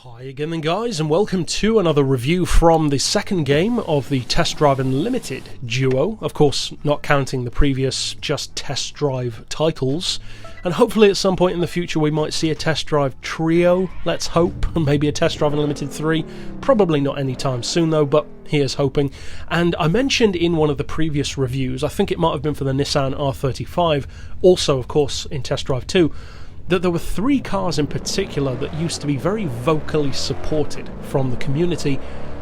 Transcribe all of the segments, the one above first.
Hi again then guys, and welcome to another review from the second game of the Test Drive Unlimited duo. Of course, not counting the previous just Test Drive titles. And hopefully at some point in the future we might see a Test Drive trio, let's hope, and maybe a Test Drive Unlimited 3. Probably not anytime soon though, but here's hoping. And I mentioned in one of the previous reviews, I think it might have been for the Nissan R35, also of course in Test Drive 2, that there were three cars in particular that used to be very vocally supported from the community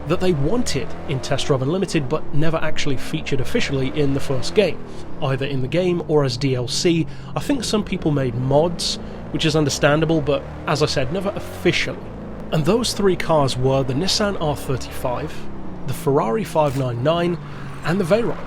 that they wanted in Test Drive Unlimited but never actually featured officially in the first game, either in the game or as DLC. I think some people made mods, which is understandable, but as I said, never officially. And those three cars were the Nissan R35, the Ferrari 599 and the Veyron.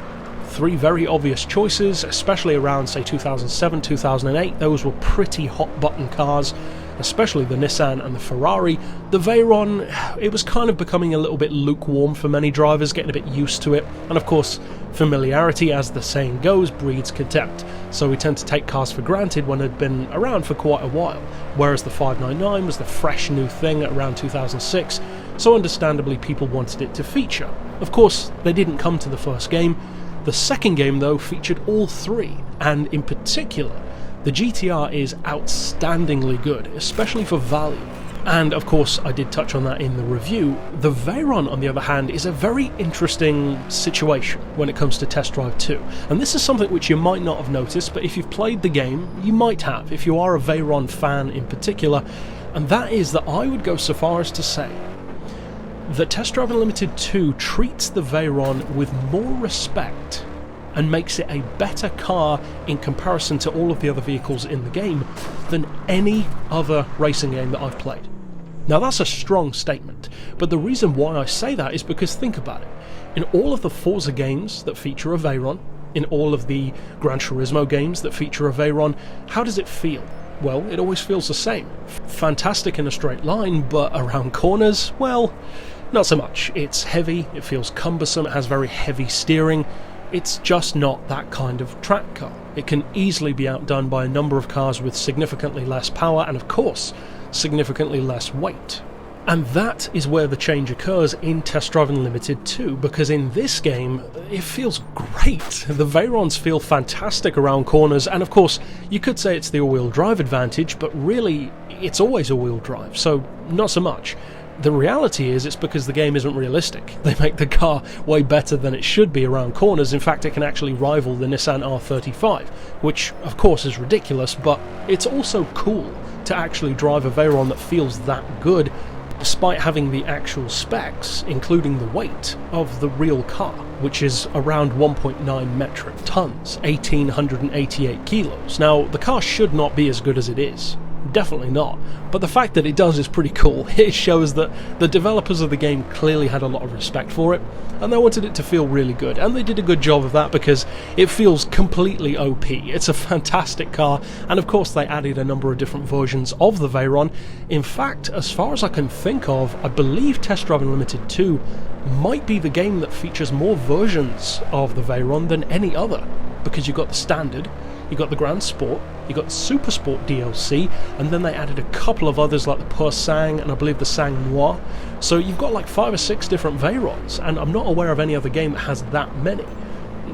Three very obvious choices, especially around say 2007, 2008. Those were pretty hot button cars, especially the Nissan and the Ferrari. The Veyron, it was kind of becoming a little bit lukewarm for many drivers, getting a bit used to it, and of course familiarity, as the saying goes, breeds contempt, so we tend to take cars for granted when they'd been around for quite a while, whereas the 599 was the fresh new thing at around 2006, so understandably people wanted it to feature. Of course they didn't come to the first game. The second game though featured all three, and in particular the GTR is outstandingly good, especially for value. And of course I did touch on that in the review. The Veyron on the other hand is a very interesting situation when it comes to Test Drive 2, and this is something which you might not have noticed, but if you've played the game you might have, if you are a Veyron fan in particular, and that is that I would go so far as to say that Test Drive Unlimited 2 treats the Veyron with more respect and makes it a better car in comparison to all of the other vehicles in the game than any other racing game that I've played. Now that's a strong statement, but the reason why I say that is because think about it. In all of the Forza games that feature a Veyron, in all of the Gran Turismo games that feature a Veyron, how does it feel? Well, it always feels the same. Fantastic in a straight line, but around corners, well, not so much. It's heavy, it feels cumbersome, it has very heavy steering. It's just not that kind of track car. It can easily be outdone by a number of cars with significantly less power and, of course, significantly less weight. And that is where the change occurs in Test Drive Unlimited 2, because in this game, it feels great. The Veyrons feel fantastic around corners, and of course, you could say it's the all-wheel drive advantage, but really, it's always all-wheel drive, so not so much. The reality is it's because the game isn't realistic. They make the car way better than it should be around corners. In fact, it can actually rival the Nissan R35, which of course is ridiculous, but it's also cool to actually drive a Veyron that feels that good, despite having the actual specs, including the weight of the real car, which is around 1.9 metric tons, 1,888 kilos. Now, the car should not be as good as it is. Definitely not, but the fact that it does is pretty cool. It shows that the developers of the game clearly had a lot of respect for it, and they wanted it to feel really good, and they did a good job of that because it feels completely OP. It's a fantastic car, and of course they added a number of different versions of the Veyron. In fact, as far as I can think of, I believe Test Drive Unlimited 2 might be the game that features more versions of the Veyron than any other, because you've got the Standard, you got the Grand Sport, you got the Super Sport DLC, and then they added a couple of others like the Pur Sang and I believe the Sang Noir. So you've got like 5 or 6 different Veyrons, and I'm not aware of any other game that has that many.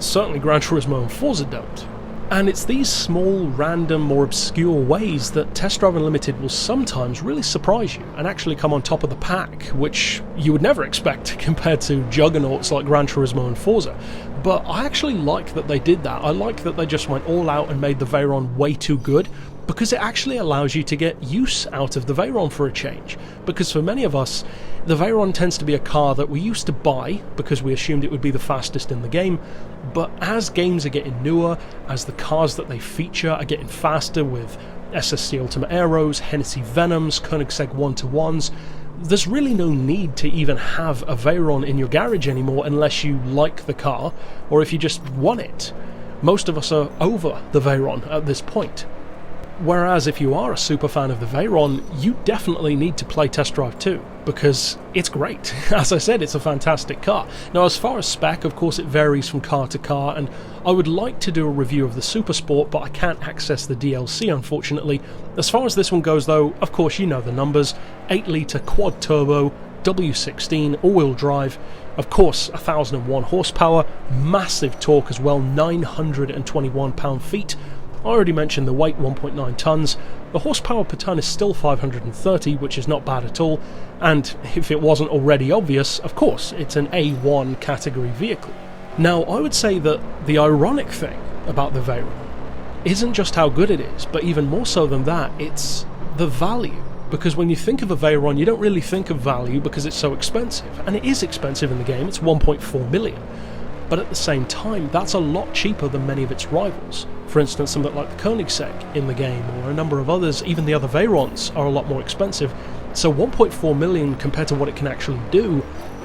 Certainly Gran Turismo and Forza don't. And it's these small, random, more obscure ways that Test Drive Unlimited will sometimes really surprise you and actually come on top of the pack, which you would never expect compared to juggernauts like Gran Turismo and Forza. But I actually like that they did that. I like that they just went all out and made the Veyron way too good, because it actually allows you to get use out of the Veyron for a change. Because for many of us, the Veyron tends to be a car that we used to buy because we assumed it would be the fastest in the game, but as games are getting newer, as the cars that they feature are getting faster with SSC Ultimate Aeros, Hennessy Venoms, Koenigsegg 1-to-1s, there's really no need to even have a Veyron in your garage anymore unless you like the car, or if you just want it. Most of us are over the Veyron at this point. Whereas if you are a super fan of the Veyron, you definitely need to play Test Drive 2, because it's great. As I said, it's a fantastic car. Now, as far as spec, of course it varies from car to car, and I would like to do a review of the Super Sport, but I can't access the DLC, unfortunately. As far as this one goes though, of course you know the numbers: 8 litre quad turbo, W16, all-wheel drive, of course 1001 horsepower, massive torque as well, 921 pound-feet. I already mentioned the weight, 1.9 tonnes. The horsepower per tonne is still 530, which is not bad at all, and if it wasn't already obvious, of course, it's an A1 category vehicle. Now, I would say that the ironic thing about the Veyron isn't just how good it is, but even more so than that, it's the value. Because when you think of a Veyron, you don't really think of value because it's so expensive, and it is expensive in the game, it's 1.4 million. But at the same time, that's a lot cheaper than many of its rivals. For instance, something like the Koenigsegg in the game, or a number of others, even the other Veyrons, are a lot more expensive. So 1.4 million compared to what it can actually do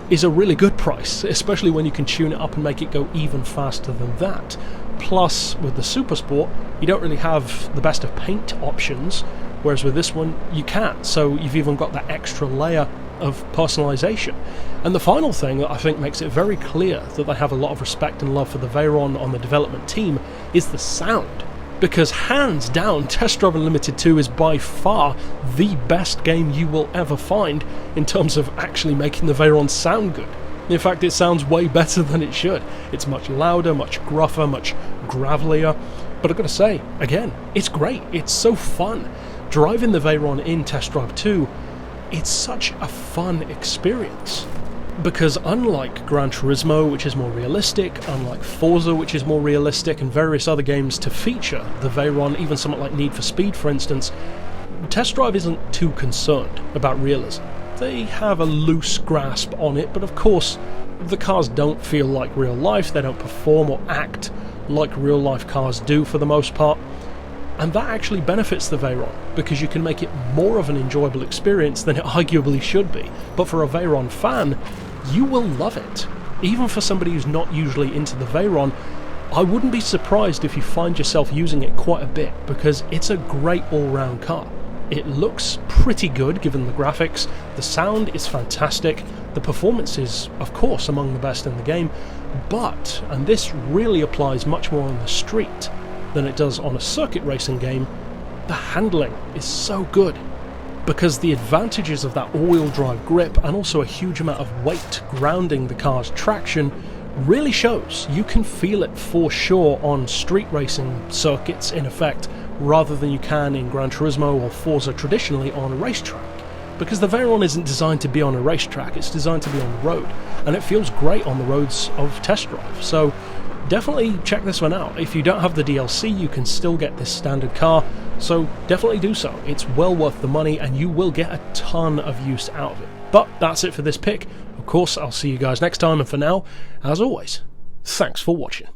is a really good price, especially when you can tune it up and make it go even faster than that. Plus, with the Super Sport, you don't really have the best of paint options, whereas with this one, you can. So you've even got that extra layer of personalisation. And the final thing that I think makes it very clear that they have a lot of respect and love for the Veyron on the development team is the sound. Because hands down, Test Drive Unlimited 2 is by far the best game you will ever find in terms of actually making the Veyron sound good. In fact, it sounds way better than it should. It's much louder, much gruffer, much gravelier. But I've got to say, again, it's great. It's so fun. Driving the Veyron in Test Drive 2, it's such a fun experience. Because unlike Gran Turismo, which is more realistic, unlike Forza, which is more realistic, and various other games to feature the Veyron, even something like Need for Speed for instance, Test Drive isn't too concerned about realism. They have a loose grasp on it, but of course the cars don't feel like real life, they don't perform or act like real life cars do for the most part. And that actually benefits the Veyron, because you can make it more of an enjoyable experience than it arguably should be. But for a Veyron fan, you will love it. Even for somebody who's not usually into the Veyron, I wouldn't be surprised if you find yourself using it quite a bit, because it's a great all-round car. It looks pretty good given the graphics, the sound is fantastic, the performance is, of course, among the best in the game, but, and this really applies much more on the street than it does on a circuit racing game, the handling is so good. Because the advantages of that all-wheel drive grip and also a huge amount of weight grounding the car's traction really shows. You can feel it for sure on street racing circuits in effect, rather than you can in Gran Turismo or Forza traditionally on a racetrack. Because the Veyron isn't designed to be on a racetrack, it's designed to be on the road, and it feels great on the roads of Test Drive. So definitely check this one out. If you don't have the DLC, you can still get this standard car, so definitely do so. It's well worth the money and you will get a ton of use out of it. But that's it for this pick. Of course, I'll see you guys next time, and for now, as always, thanks for watching.